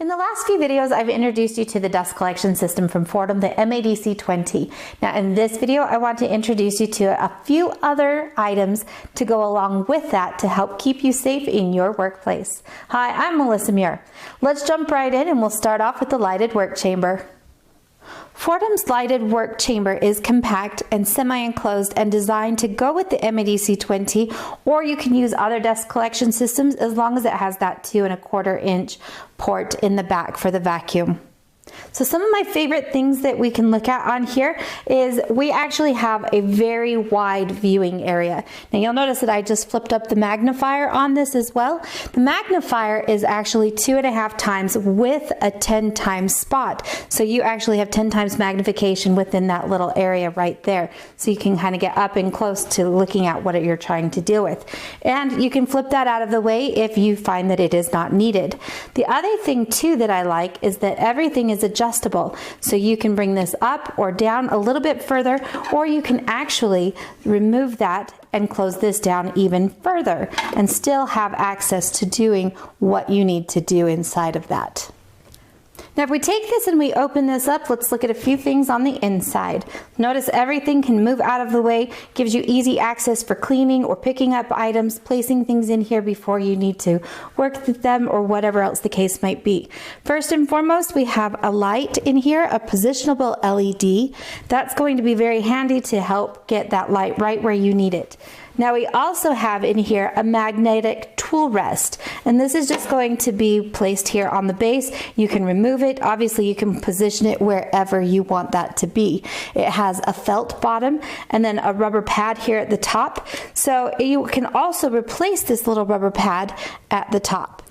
In the last few videos, I've introduced you to the dust collection system from Foredom, the MADC20. Now in this video, I want to introduce you to a few other items to go along with that to help keep you safe in your workplace. Hi, I'm Melissa Muir. Let's jump right in and we'll start off with the lighted work chamber. Foredom's lighted work chamber is compact and semi-enclosed and designed to go with the MADC20, or you can use other dust collection systems as long as it has that 2¼ inch port in the back for the vacuum. So some of my favorite things that we can look at on here is we actually have a very wide viewing area. Now you'll notice that I just flipped up the magnifier on this as well. The magnifier is actually 2.5 times with a 10 times spot. So you actually have 10 times magnification within that little area right there. So you can kind of get up and close to looking at what you're trying to deal with. And you can flip that out of the way if you find that it is not needed. The other thing too that I like is that everything is adjustable, so you can bring this up or down a little bit further, or you can actually remove that and close this down even further and still have access to doing what you need to do inside of that. Now if we take this and we open this up, let's look at a few things on the inside. Notice everything can move out of the way, gives you easy access for cleaning or picking up items, placing things in here before you need to work with them or whatever else the case might be. First and foremost, we have a light in here, a positionable LED. That's going to be very handy to help get that light right where you need it. Now we also have in here a magnetic tool rest, and this is just going to be placed here on the base. You can remove it. Obviously you can position it wherever you want that to be. It has a felt bottom and then a rubber pad here at the top. So you can also replace this little rubber pad at the top.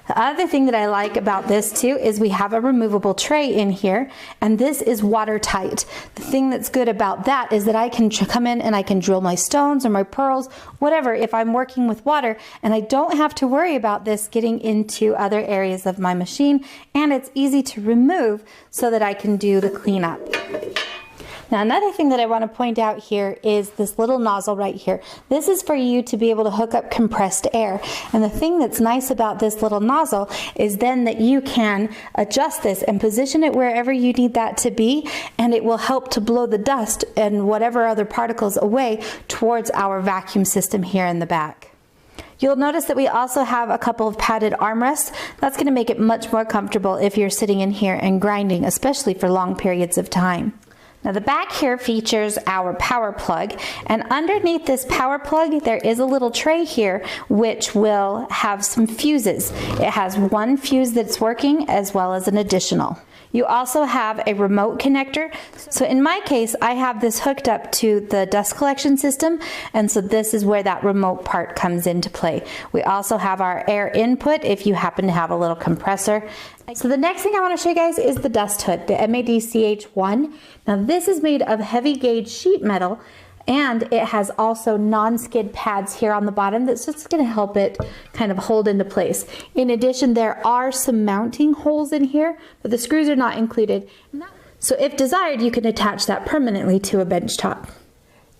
The other thing that I like about this too is we have a removable tray in here, and this is watertight. The thing that's good about that is that I can come in and I can drill my stones or my pearls, whatever, if I'm working with water, and I don't have to worry about this getting into other areas of my machine, and it's easy to remove so that I can do the cleanup. Now another thing that I want to point out here is this little nozzle right here. This is for you to be able to hook up compressed air. And the thing that's nice about this little nozzle is then that you can adjust this and position it wherever you need that to be, and it will help to blow the dust and whatever other particles away towards our vacuum system here in the back. You'll notice that we also have a couple of padded armrests. That's going to make it much more comfortable if you're sitting in here and grinding, especially for long periods of time. Now the back here features our power plug, and underneath this power plug there is a little tray here which will have some fuses. It has one fuse that's working as well as an additional. You also have a remote connector. So in my case, I have this hooked up to the dust collection system, and so this is where that remote part comes into play. We also have our air input if you happen to have a little compressor. So the next thing I want to show you guys is the dust hood, the MADCH1. Now this is made of heavy gauge sheet metal, and it has also non-skid pads here on the bottom that's just going to help it kind of hold into place. In addition, there are some mounting holes in here, but the screws are not included. So if desired, you can attach that permanently to a bench top.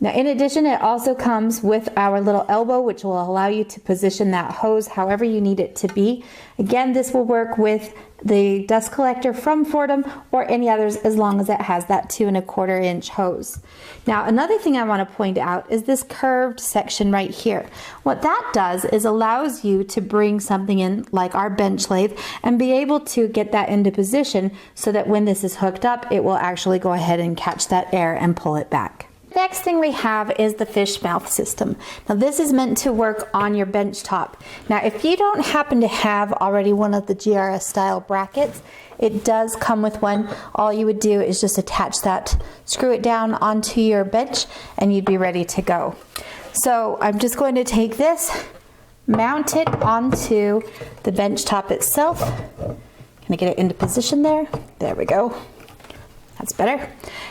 Now in addition, it also comes with our little elbow, which will allow you to position that hose however you need it to be. Again, this will work with the dust collector from Foredom or any others as long as it has that 2¼ inch hose. Now another thing I want to point out is this curved section right here. What that does is allows you to bring something in like our bench lathe and be able to get that into position so that when this is hooked up, it will actually go ahead and catch that air and pull it back. Next thing we have is the fish mouth system. Now this is meant to work on your bench top. Now if you don't happen to have already one of the GRS style brackets, it does come with one. All you would do is just attach that, screw it down onto your bench, and you'd be ready to go. So I'm just going to take this, mount it onto the bench top itself. Can I get it into position there? There we go. That's better.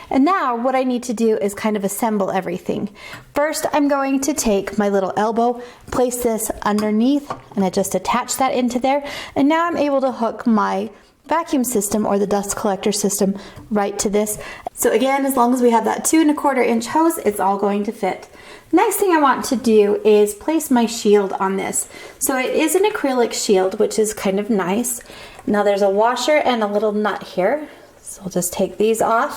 And now what I need to do is kind of assemble everything. First, I'm going to take my little elbow, place this underneath, and I just attach that into there. And now I'm able to hook my vacuum system or the dust collector system right to this. So again, as long as we have that 2 1/4 inch hose, it's all going to fit. Next thing I want to do is place my shield on this. So it is an acrylic shield, which is kind of nice. Now there's a washer and a little nut here. So I'll just take these off.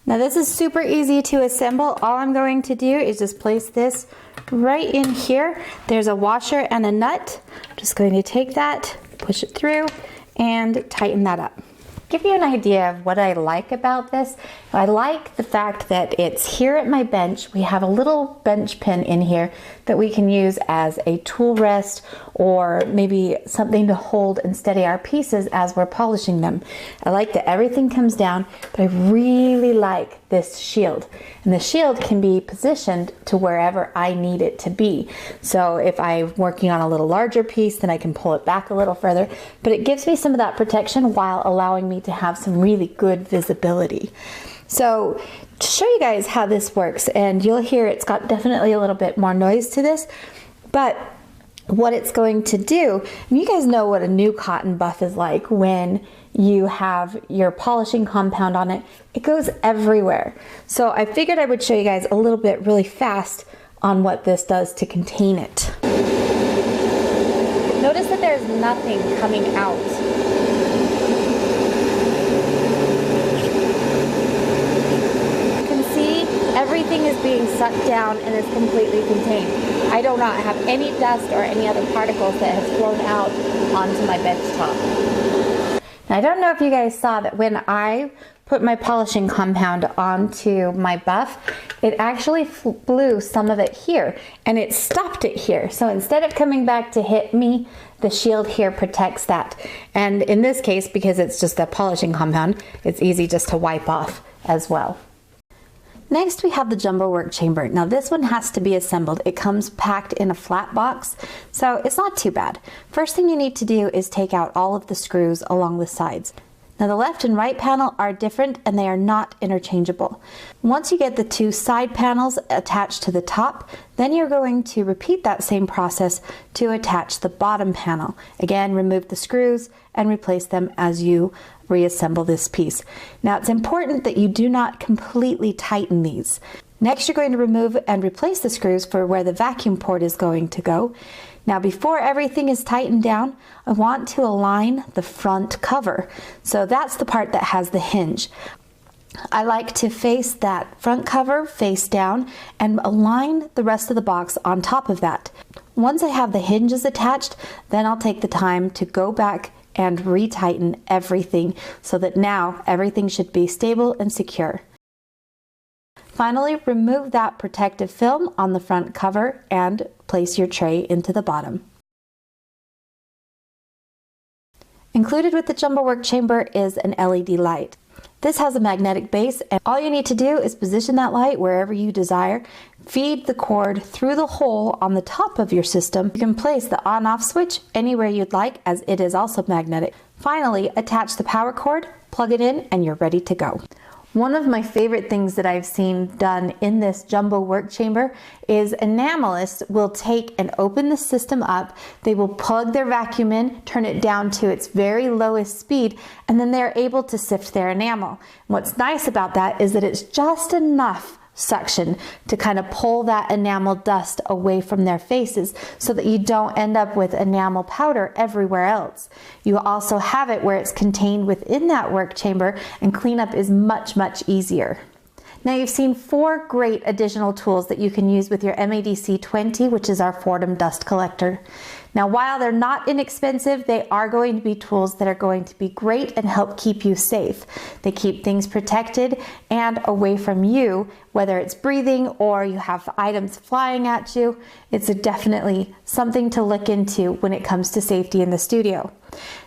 Now this is super easy to assemble. All I'm going to do is just place this right in here. There's a washer and a nut. I'm just going to take that, push it through, and tighten that up. Give you an idea of what I like about this. I like the fact that it's here at my bench. We have a little bench pin in here that we can use as a tool rest or maybe something to hold and steady our pieces as we're polishing them. I like that everything comes down, but I really like this shield. And the shield can be positioned to wherever I need it to be. So if I'm working on a little larger piece, then I can pull it back a little further, but it gives me some of that protection while allowing me to have some really good visibility. So to show you guys how this works, and you'll hear it's got definitely a little bit more noise to this, but what it's going to do, and you guys know what a new cotton buff is like when you have your polishing compound on it. It goes everywhere. So I figured I would show you guys a little bit really fast on what this does to contain it. Notice that there's nothing coming out. Everything is being sucked down and is completely contained. I do not have any dust or any other particles that have flown out onto my bench top. Now, I don't know if you guys saw that when I put my polishing compound onto my buff, it actually blew some of it here and it stopped it here. So instead of coming back to hit me, the shield here protects that. And in this case, because it's just a polishing compound, it's easy just to wipe off as well. Next, we have the jumbo work chamber. Now this one has to be assembled. It comes packed in a flat box, so it's not too bad. First thing you need to do is take out all of the screws along the sides. Now the left and right panel are different and they are not interchangeable. Once you get the 2 side panels attached to the top, then you're going to repeat that same process to attach the bottom panel. Again, remove the screws and replace them as you reassemble this piece. Now it's important that you do not completely tighten these. Next, you're going to remove and replace the screws for where the vacuum port is going to go. Now before everything is tightened down, I want to align the front cover. So that's the part that has the hinge. I like to face that front cover face down and align the rest of the box on top of that. Once I have the hinges attached, then I'll take the time to go back and retighten everything so that now everything should be stable and secure. Finally, remove that protective film on the front cover and place your tray into the bottom. Included with the jumbo work chamber is an LED light. This has a magnetic base, and all you need to do is position that light wherever you desire. Feed the cord through the hole on the top of your system. You can place the on-off switch anywhere you'd like, as it is also magnetic. Finally, attach the power cord, plug it in, and you're ready to go. One of my favorite things that I've seen done in this jumbo work chamber is enamelists will take and open the system up. They will plug their vacuum in, turn it down to its very lowest speed, and then they're able to sift their enamel. What's nice about that is that it's just enough suction to kind of pull that enamel dust away from their faces so that you don't end up with enamel powder everywhere else. You also have it where it's contained within that work chamber, and cleanup is much, much easier. Now you've seen 4 great additional tools that you can use with your MADC 20, which is our Foredom dust collector. Now, while they're not inexpensive, they are going to be tools that are going to be great and help keep you safe. They keep things protected and away from you, whether it's breathing or you have items flying at you. It's definitely something to look into when it comes to safety in the studio.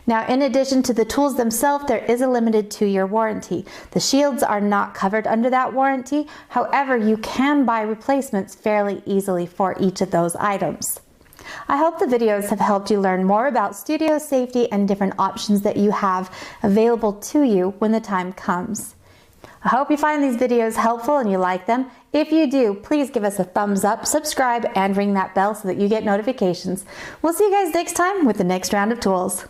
Now, in addition to the tools themselves, there is a limited 2-year warranty. The shields are not covered under that warranty. However, you can buy replacements fairly easily for each of those items. I hope the videos have helped you learn more about studio safety and different options that you have available to you when the time comes. I hope you find these videos helpful and you like them. If you do, please give us a thumbs up, subscribe, and ring that bell so that you get notifications. We'll see you guys next time with the next round of tools.